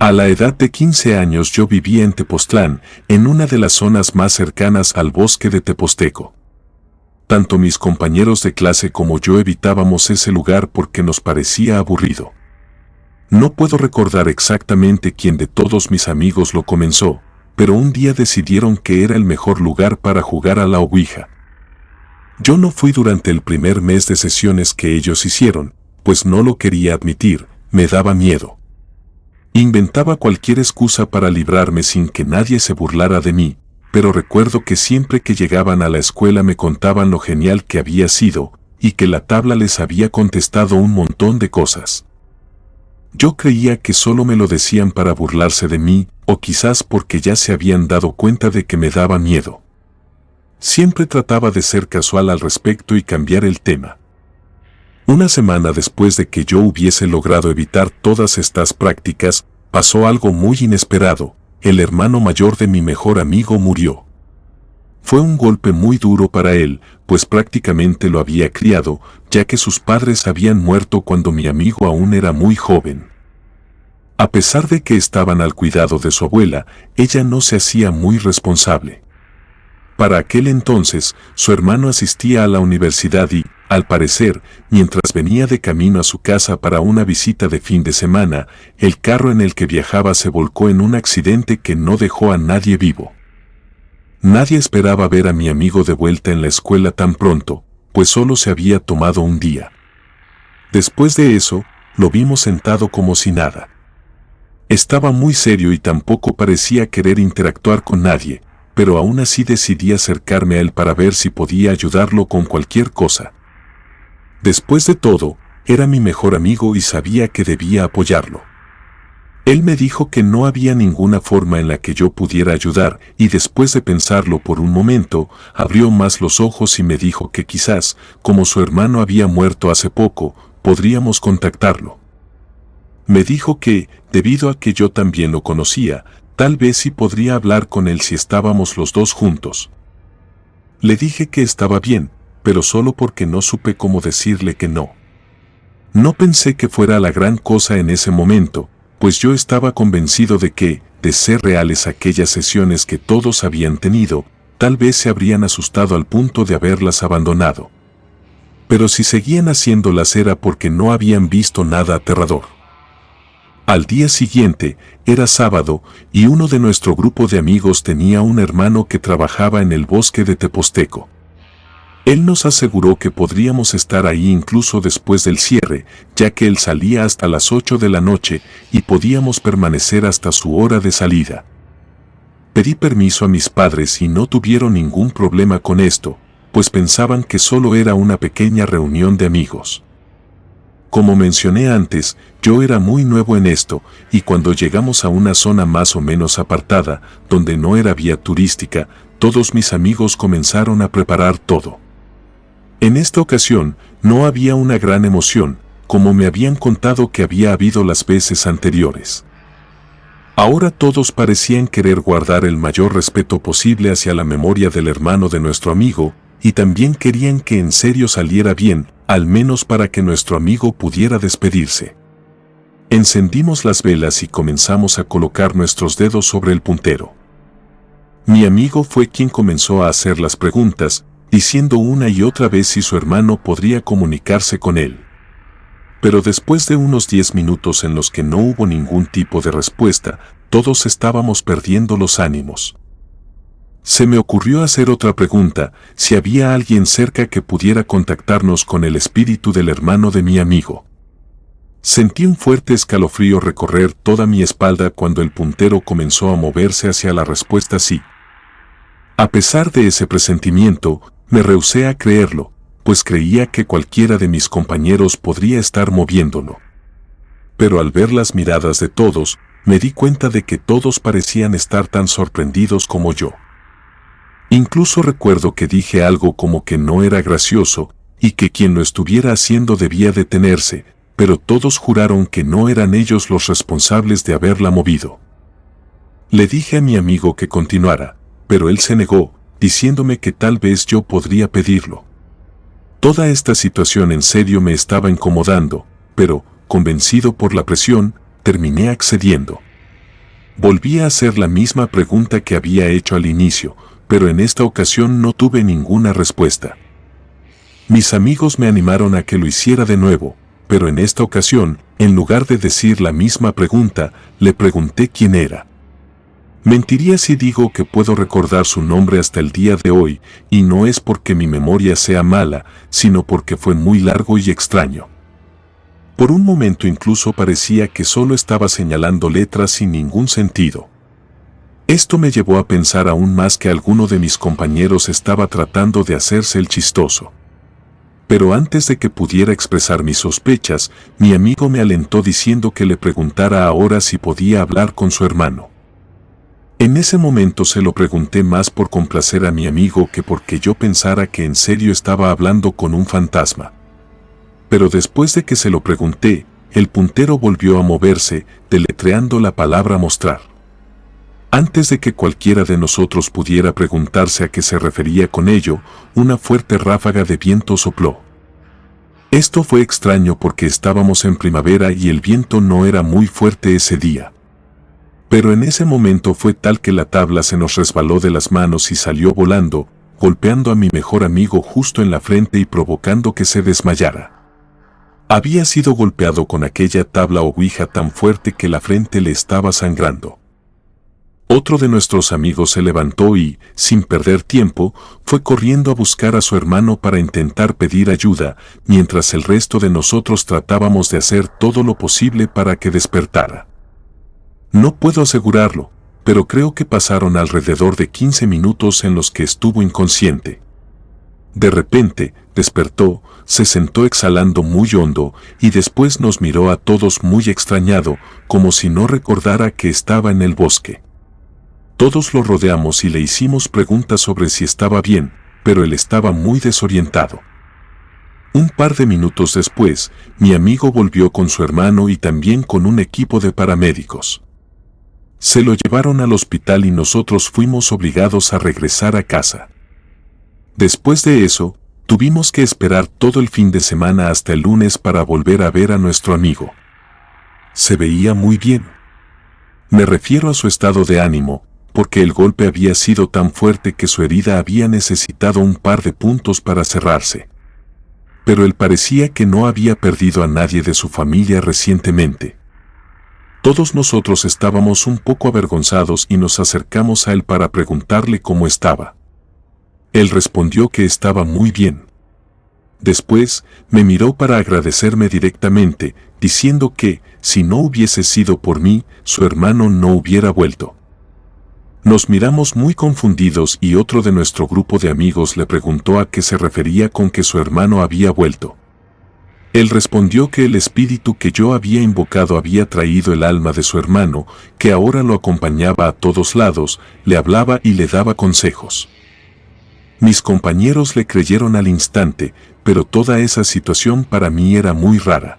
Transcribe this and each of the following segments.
A la edad de 15 años yo vivía en Tepoztlán, en una de las zonas más cercanas al bosque de Teposteco. Tanto mis compañeros de clase como yo evitábamos ese lugar porque nos parecía aburrido. No puedo recordar exactamente quién de todos mis amigos lo comenzó, pero un día decidieron que era el mejor lugar para jugar a la ouija. Yo no fui durante el primer mes de sesiones que ellos hicieron, pues no lo quería admitir, me daba miedo. Inventaba cualquier excusa para librarme sin que nadie se burlara de mí, pero recuerdo que siempre que llegaban a la escuela me contaban lo genial que había sido, y que la tabla les había contestado un montón de cosas. Yo creía que solo me lo decían para burlarse de mí, o quizás porque ya se habían dado cuenta de que me daba miedo. Siempre trataba de ser casual al respecto y cambiar el tema. Una semana después de que yo hubiese logrado evitar todas estas prácticas, pasó algo muy inesperado. El hermano mayor de mi mejor amigo murió. Fue un golpe muy duro para él, pues prácticamente lo había criado, ya que sus padres habían muerto cuando mi amigo aún era muy joven. A pesar de que estaban al cuidado de su abuela, ella no se hacía muy responsable. Para aquel entonces, su hermano asistía a la universidad y, al parecer, mientras venía de camino a su casa para una visita de fin de semana, el carro en el que viajaba se volcó en un accidente que no dejó a nadie vivo. Nadie esperaba ver a mi amigo de vuelta en la escuela tan pronto, pues solo se había tomado un día. Después de eso, lo vimos sentado como si nada. Estaba muy serio y tampoco parecía querer interactuar con nadie, pero aún así decidí acercarme a él para ver si podía ayudarlo con cualquier cosa. Después de todo, era mi mejor amigo y sabía que debía apoyarlo. Él me dijo que no había ninguna forma en la que yo pudiera ayudar y después de pensarlo por un momento, abrió más los ojos y me dijo que quizás, como su hermano había muerto hace poco, podríamos contactarlo. Me dijo que, debido a que yo también lo conocía, tal vez sí podría hablar con él si estábamos los dos juntos. Le dije que estaba bien, pero solo porque no supe cómo decirle que no. No pensé que fuera la gran cosa en ese momento, pues yo estaba convencido de que, de ser reales aquellas sesiones que todos habían tenido, tal vez se habrían asustado al punto de haberlas abandonado. Pero si seguían haciéndolas era porque no habían visto nada aterrador. Al día siguiente, era sábado, y uno de nuestro grupo de amigos tenía un hermano que trabajaba en el bosque de Teposteco. Él nos aseguró que podríamos estar ahí incluso después del cierre, ya que él salía hasta las 8 de la noche y podíamos permanecer hasta su hora de salida. Pedí permiso a mis padres y no tuvieron ningún problema con esto, pues pensaban que solo era una pequeña reunión de amigos. Como mencioné antes, yo era muy nuevo en esto, y cuando llegamos a una zona más o menos apartada, donde no era vía turística, todos mis amigos comenzaron a preparar todo. En esta ocasión, no había una gran emoción, como me habían contado que había habido las veces anteriores. Ahora todos parecían querer guardar el mayor respeto posible hacia la memoria del hermano de nuestro amigo, y también querían que en serio saliera bien, al menos para que nuestro amigo pudiera despedirse. Encendimos las velas y comenzamos a colocar nuestros dedos sobre el puntero. Mi amigo fue quien comenzó a hacer las preguntas, diciendo una y otra vez si su hermano podría comunicarse con él. Pero después de unos 10 minutos en los que no hubo ningún tipo de respuesta, todos estábamos perdiendo los ánimos. Se me ocurrió hacer otra pregunta, si había alguien cerca que pudiera contactarnos con el espíritu del hermano de mi amigo. Sentí un fuerte escalofrío recorrer toda mi espalda cuando el puntero comenzó a moverse hacia la respuesta sí. A pesar de ese presentimiento, me rehusé a creerlo, pues creía que cualquiera de mis compañeros podría estar moviéndolo. Pero al ver las miradas de todos, me di cuenta de que todos parecían estar tan sorprendidos como yo. Incluso recuerdo que dije algo como que no era gracioso, y que quien lo estuviera haciendo debía detenerse, pero todos juraron que no eran ellos los responsables de haberla movido. Le dije a mi amigo que continuara, pero él se negó, diciéndome que tal vez yo podría pedirlo. Toda esta situación en serio me estaba incomodando, pero, convencido por la presión, terminé accediendo. Volví a hacer la misma pregunta que había hecho al inicio, pero en esta ocasión no tuve ninguna respuesta. Mis amigos me animaron a que lo hiciera de nuevo, pero en esta ocasión, en lugar de decir la misma pregunta, le pregunté quién era. Mentiría si digo que puedo recordar su nombre hasta el día de hoy, y no es porque mi memoria sea mala, sino porque fue muy largo y extraño. Por un momento incluso parecía que solo estaba señalando letras sin ningún sentido. Esto me llevó a pensar aún más que alguno de mis compañeros estaba tratando de hacerse el chistoso. Pero antes de que pudiera expresar mis sospechas, mi amigo me alentó diciendo que le preguntara ahora si podía hablar con su hermano. En ese momento se lo pregunté más por complacer a mi amigo que porque yo pensara que en serio estaba hablando con un fantasma. Pero después de que se lo pregunté, el puntero volvió a moverse, deletreando la palabra mostrar. Antes de que cualquiera de nosotros pudiera preguntarse a qué se refería con ello, una fuerte ráfaga de viento sopló. Esto fue extraño porque estábamos en primavera y el viento no era muy fuerte ese día. Pero en ese momento fue tal que la tabla se nos resbaló de las manos y salió volando, golpeando a mi mejor amigo justo en la frente y provocando que se desmayara. Había sido golpeado con aquella tabla o ouija tan fuerte que la frente le estaba sangrando. Otro de nuestros amigos se levantó y, sin perder tiempo, fue corriendo a buscar a su hermano para intentar pedir ayuda, mientras el resto de nosotros tratábamos de hacer todo lo posible para que despertara. No puedo asegurarlo, pero creo que pasaron alrededor de 15 minutos en los que estuvo inconsciente. De repente, despertó, se sentó exhalando muy hondo y después nos miró a todos muy extrañado, como si no recordara que estaba en el bosque. Todos lo rodeamos y le hicimos preguntas sobre si estaba bien, pero él estaba muy desorientado. Un par de minutos después, mi amigo volvió con su hermano y también con un equipo de paramédicos. Se lo llevaron al hospital y nosotros fuimos obligados a regresar a casa. Después de eso, tuvimos que esperar todo el fin de semana hasta el lunes para volver a ver a nuestro amigo. Se veía muy bien. Me refiero a su estado de ánimo, porque el golpe había sido tan fuerte que su herida había necesitado un par de puntos para cerrarse. Pero él parecía que no había perdido a nadie de su familia recientemente. Todos nosotros estábamos un poco avergonzados y nos acercamos a él para preguntarle cómo estaba. Él respondió que estaba muy bien. Después, me miró para agradecerme directamente, diciendo que, si no hubiese sido por mí, su hermano no hubiera vuelto. Nos miramos muy confundidos y otro de nuestro grupo de amigos le preguntó a qué se refería con que su hermano había vuelto. Él respondió que el espíritu que yo había invocado había traído el alma de su hermano, que ahora lo acompañaba a todos lados, le hablaba y le daba consejos. Mis compañeros le creyeron al instante, pero toda esa situación para mí era muy rara.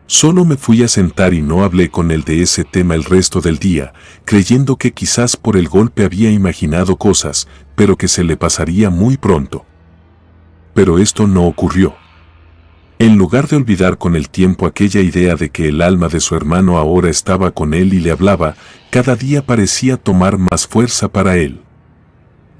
Solo me fui a sentar y no hablé con él de ese tema el resto del día, creyendo que quizás por el golpe había imaginado cosas, pero que se le pasaría muy pronto. Pero esto no ocurrió. En lugar de olvidar con el tiempo aquella idea de que el alma de su hermano ahora estaba con él y le hablaba, cada día parecía tomar más fuerza para él.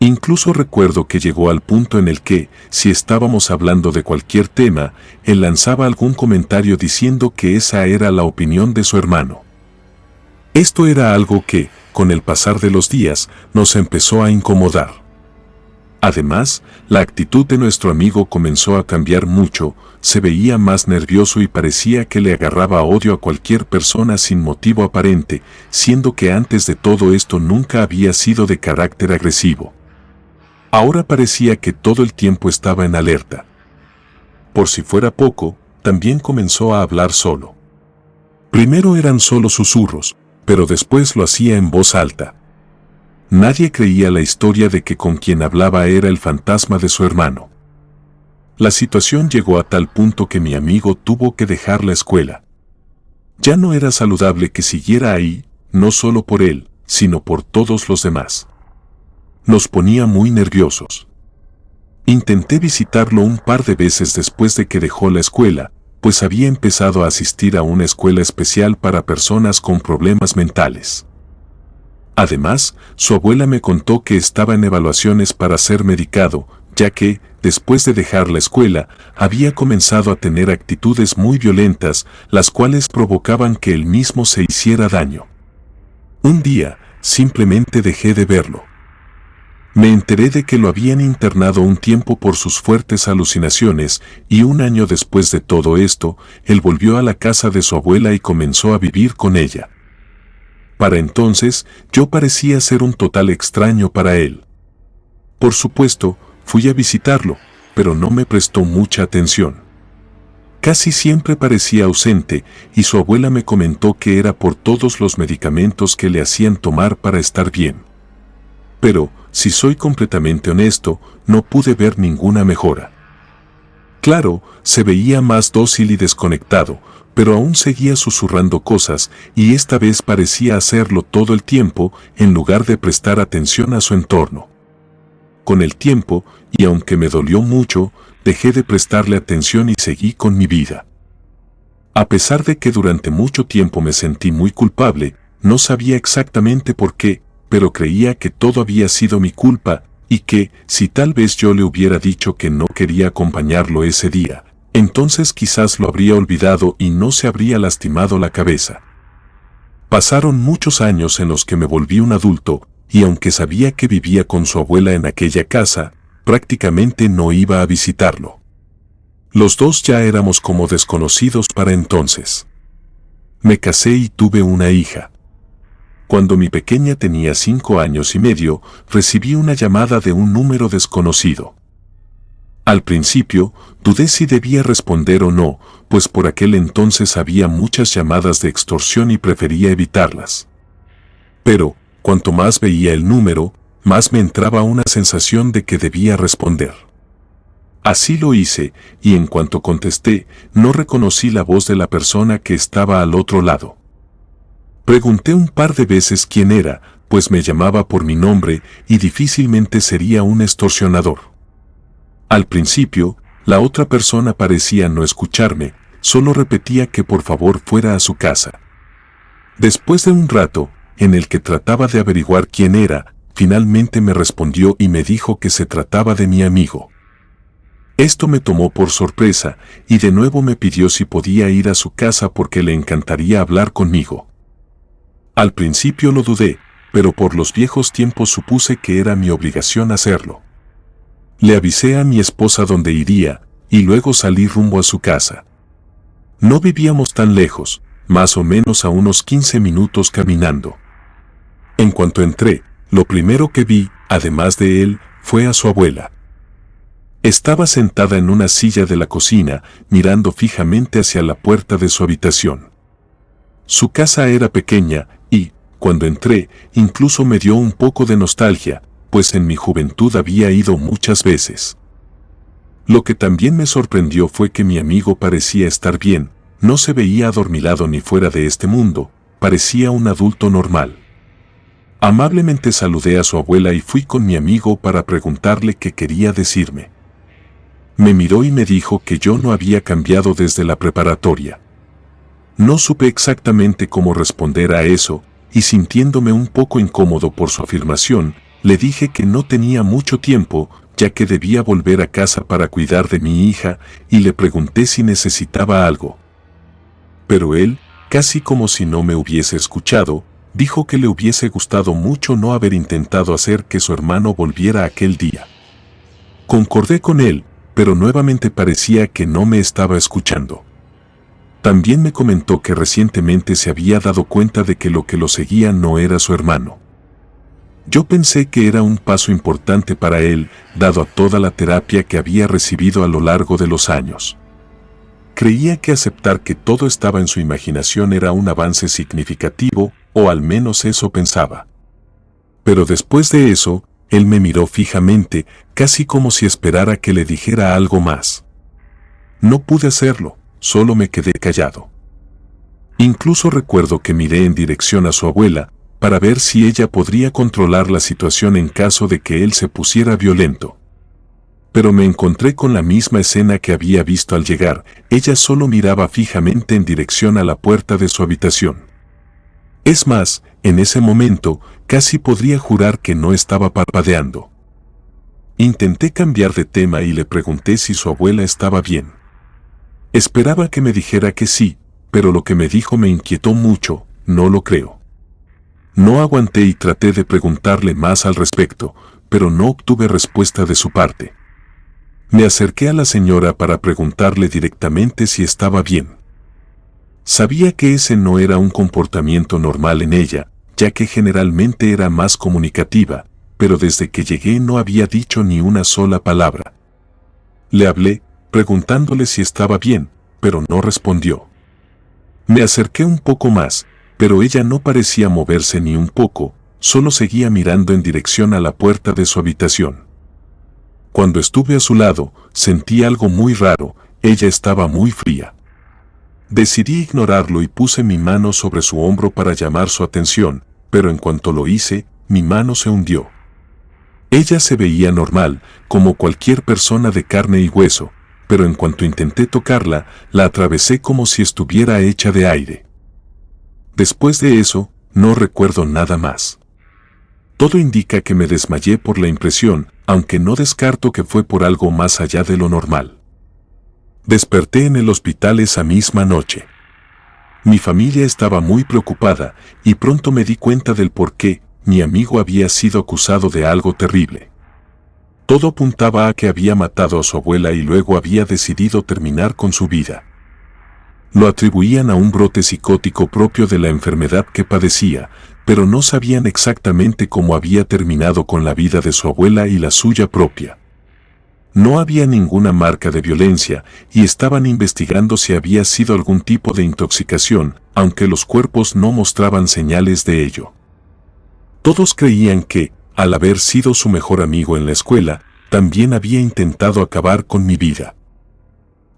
Incluso recuerdo que llegó al punto en el que, si estábamos hablando de cualquier tema, él lanzaba algún comentario diciendo que esa era la opinión de su hermano. Esto era algo que, con el pasar de los días, nos empezó a incomodar. Además, la actitud de nuestro amigo comenzó a cambiar mucho, se veía más nervioso y parecía que le agarraba odio a cualquier persona sin motivo aparente, siendo que antes de todo esto nunca había sido de carácter agresivo. Ahora parecía que todo el tiempo estaba en alerta. Por si fuera poco, también comenzó a hablar solo. Primero eran solo susurros, pero después lo hacía en voz alta. Nadie creía la historia de que con quien hablaba era el fantasma de su hermano. La situación llegó a tal punto que mi amigo tuvo que dejar la escuela. Ya no era saludable que siguiera ahí, no solo por él, sino por todos los demás. Nos ponía muy nerviosos. Intenté visitarlo un par de veces después de que dejó la escuela, pues había empezado a asistir a una escuela especial para personas con problemas mentales. Además, su abuela me contó que estaba en evaluaciones para ser medicado, ya que, después de dejar la escuela, había comenzado a tener actitudes muy violentas, las cuales provocaban que él mismo se hiciera daño. Un día, simplemente dejé de verlo. Me enteré de que lo habían internado un tiempo por sus fuertes alucinaciones, y un año después de todo esto, él volvió a la casa de su abuela y comenzó a vivir con ella. Para entonces, yo parecía ser un total extraño para él. Por supuesto, fui a visitarlo, pero no me prestó mucha atención. Casi siempre parecía ausente, y su abuela me comentó que era por todos los medicamentos que le hacían tomar para estar bien. Pero, si soy completamente honesto, no pude ver ninguna mejora. Claro, se veía más dócil y desconectado, pero aún seguía susurrando cosas, y esta vez parecía hacerlo todo el tiempo, en lugar de prestar atención a su entorno. Con el tiempo, y aunque me dolió mucho, dejé de prestarle atención y seguí con mi vida. A pesar de que durante mucho tiempo me sentí muy culpable, no sabía exactamente por qué, pero creía que todo había sido mi culpa, y que, si tal vez yo le hubiera dicho que no quería acompañarlo ese día, entonces quizás lo habría olvidado y no se habría lastimado la cabeza. Pasaron muchos años en los que me volví un adulto, y aunque sabía que vivía con su abuela en aquella casa, prácticamente no iba a visitarlo. Los dos ya éramos como desconocidos para entonces. Me casé y tuve una hija. Cuando mi pequeña tenía 5 años y medio, recibí una llamada de un número desconocido. Al principio, dudé si debía responder o no, pues por aquel entonces había muchas llamadas de extorsión y prefería evitarlas. Pero, cuanto más veía el número, más me entraba una sensación de que debía responder. Así lo hice, y en cuanto contesté, no reconocí la voz de la persona que estaba al otro lado. Pregunté un par de veces quién era, pues me llamaba por mi nombre y difícilmente sería un extorsionador. Al principio, la otra persona parecía no escucharme, solo repetía que por favor fuera a su casa. Después de un rato, en el que trataba de averiguar quién era, finalmente me respondió y me dijo que se trataba de mi amigo. Esto me tomó por sorpresa, y de nuevo me pidió si podía ir a su casa porque le encantaría hablar conmigo. Al principio lo dudé, pero por los viejos tiempos supuse que era mi obligación hacerlo. Le avisé a mi esposa dónde iría, y luego salí rumbo a su casa. No vivíamos tan lejos, más o menos a unos 15 minutos caminando. En cuanto entré, lo primero que vi, además de él, fue a su abuela. Estaba sentada en una silla de la cocina, mirando fijamente hacia la puerta de su habitación. Su casa era pequeña, y, cuando entré, incluso me dio un poco de nostalgia, pues en mi juventud había ido muchas veces. Lo que también me sorprendió fue que mi amigo parecía estar bien, no se veía adormilado ni fuera de este mundo, parecía un adulto normal. Amablemente saludé a su abuela y fui con mi amigo para preguntarle qué quería decirme. Me miró y me dijo que yo no había cambiado desde la preparatoria. No supe exactamente cómo responder a eso, y sintiéndome un poco incómodo por su afirmación, le dije que no tenía mucho tiempo, ya que debía volver a casa para cuidar de mi hija, y le pregunté si necesitaba algo. Pero él, casi como si no me hubiese escuchado, dijo que le hubiese gustado mucho no haber intentado hacer que su hermano volviera aquel día. Concordé con él, pero nuevamente parecía que no me estaba escuchando. También me comentó que recientemente se había dado cuenta de que lo que lo seguía no era su hermano. Yo pensé que era un paso importante para él, dado a toda la terapia que había recibido a lo largo de los años. Creía que aceptar que todo estaba en su imaginación era un avance significativo, o al menos eso pensaba. Pero después de eso, él me miró fijamente, casi como si esperara que le dijera algo más. No pude hacerlo, solo me quedé callado. Incluso recuerdo que miré en dirección a su abuela, para ver si ella podría controlar la situación en caso de que él se pusiera violento. Pero me encontré con la misma escena que había visto al llegar, ella solo miraba fijamente en dirección a la puerta de su habitación. Es más, en ese momento, casi podría jurar que no estaba parpadeando. Intenté cambiar de tema y le pregunté si su abuela estaba bien. Esperaba que me dijera que sí, pero lo que me dijo me inquietó mucho, no lo creo. No aguanté y traté de preguntarle más al respecto, pero no obtuve respuesta de su parte. Me acerqué a la señora para preguntarle directamente si estaba bien. Sabía que ese no era un comportamiento normal en ella, ya que generalmente era más comunicativa, pero desde que llegué no había dicho ni una sola palabra. Le hablé, preguntándole si estaba bien, pero no respondió. Me acerqué un poco más, pero ella no parecía moverse ni un poco, solo seguía mirando en dirección a la puerta de su habitación. Cuando estuve a su lado, sentí algo muy raro, ella estaba muy fría. Decidí ignorarlo y puse mi mano sobre su hombro para llamar su atención, pero en cuanto lo hice, mi mano se hundió. Ella se veía normal, como cualquier persona de carne y hueso, pero en cuanto intenté tocarla, la atravesé como si estuviera hecha de aire. Después de eso, no recuerdo nada más. Todo indica que me desmayé por la impresión, aunque no descarto que fue por algo más allá de lo normal. Desperté en el hospital esa misma noche. Mi familia estaba muy preocupada, y pronto me di cuenta del por qué mi amigo había sido acusado de algo terrible. Todo apuntaba a que había matado a su abuela y luego había decidido terminar con su vida. Lo atribuían a un brote psicótico propio de la enfermedad que padecía, pero no sabían exactamente cómo había terminado con la vida de su abuela y la suya propia. No había ninguna marca de violencia y estaban investigando si había sido algún tipo de intoxicación, aunque los cuerpos no mostraban señales de ello. Todos creían que, al haber sido su mejor amigo en la escuela, también había intentado acabar con mi vida.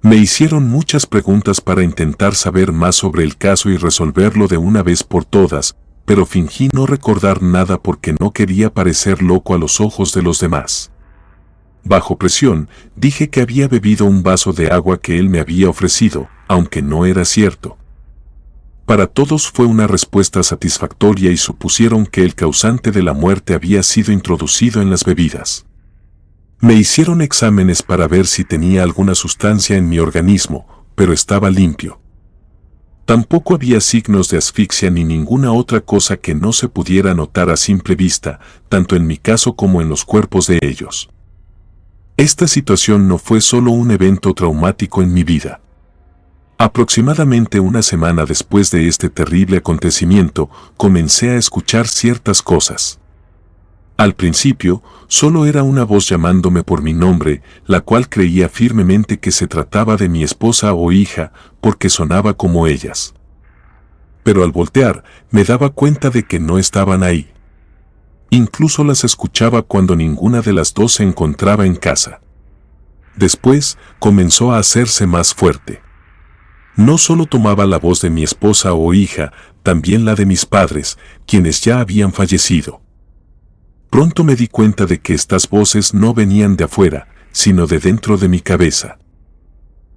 Me hicieron muchas preguntas para intentar saber más sobre el caso y resolverlo de una vez por todas, pero fingí no recordar nada porque no quería parecer loco a los ojos de los demás. Bajo presión, dije que había bebido un vaso de agua que él me había ofrecido, aunque no era cierto. Para todos fue una respuesta satisfactoria y supusieron que el causante de la muerte había sido introducido en las bebidas. Me hicieron exámenes para ver si tenía alguna sustancia en mi organismo, pero estaba limpio. Tampoco había signos de asfixia ni ninguna otra cosa que no se pudiera notar a simple vista, tanto en mi caso como en los cuerpos de ellos. Esta situación no fue solo un evento traumático en mi vida. Aproximadamente una semana después de este terrible acontecimiento, comencé a escuchar ciertas cosas. Al principio, solo era una voz llamándome por mi nombre, la cual creía firmemente que se trataba de mi esposa o hija, porque sonaba como ellas. Pero al voltear, me daba cuenta de que no estaban ahí. Incluso las escuchaba cuando ninguna de las dos se encontraba en casa. Después, comenzó a hacerse más fuerte. No solo tomaba la voz de mi esposa o hija, también la de mis padres, quienes ya habían fallecido. Pronto me di cuenta de que estas voces no venían de afuera, sino de dentro de mi cabeza.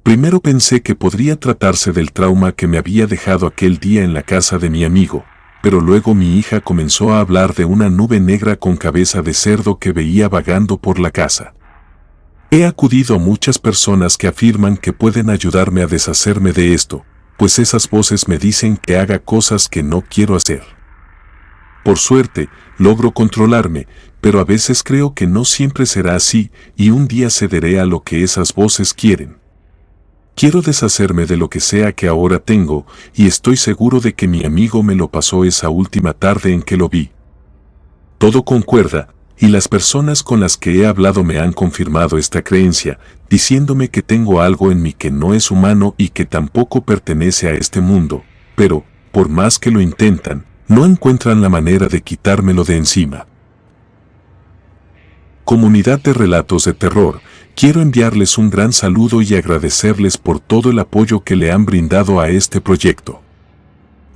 Primero pensé que podría tratarse del trauma que me había dejado aquel día en la casa de mi amigo, pero luego mi hija comenzó a hablar de una nube negra con cabeza de cerdo que veía vagando por la casa. He acudido a muchas personas que afirman que pueden ayudarme a deshacerme de esto, pues esas voces me dicen que haga cosas que no quiero hacer. Por suerte, logro controlarme, pero a veces creo que no siempre será así y un día cederé a lo que esas voces quieren. Quiero deshacerme de lo que sea que ahora tengo y estoy seguro de que mi amigo me lo pasó esa última tarde en que lo vi. Todo concuerda, y las personas con las que he hablado me han confirmado esta creencia, diciéndome que tengo algo en mí que no es humano y que tampoco pertenece a este mundo, pero, por más que lo intentan, no encuentran la manera de quitármelo de encima. Comunidad de Relatos de Terror, quiero enviarles un gran saludo y agradecerles por todo el apoyo que le han brindado a este proyecto.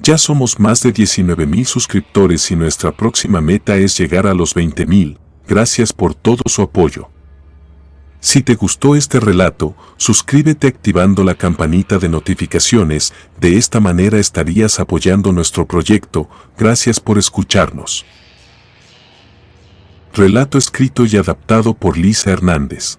Ya somos más de 19,000 suscriptores y nuestra próxima meta es llegar a los 20,000. Gracias por todo su apoyo. Si te gustó este relato, suscríbete activando la campanita de notificaciones, de esta manera estarías apoyando nuestro proyecto. Gracias por escucharnos. Relato escrito y adaptado por Lisa Hernández.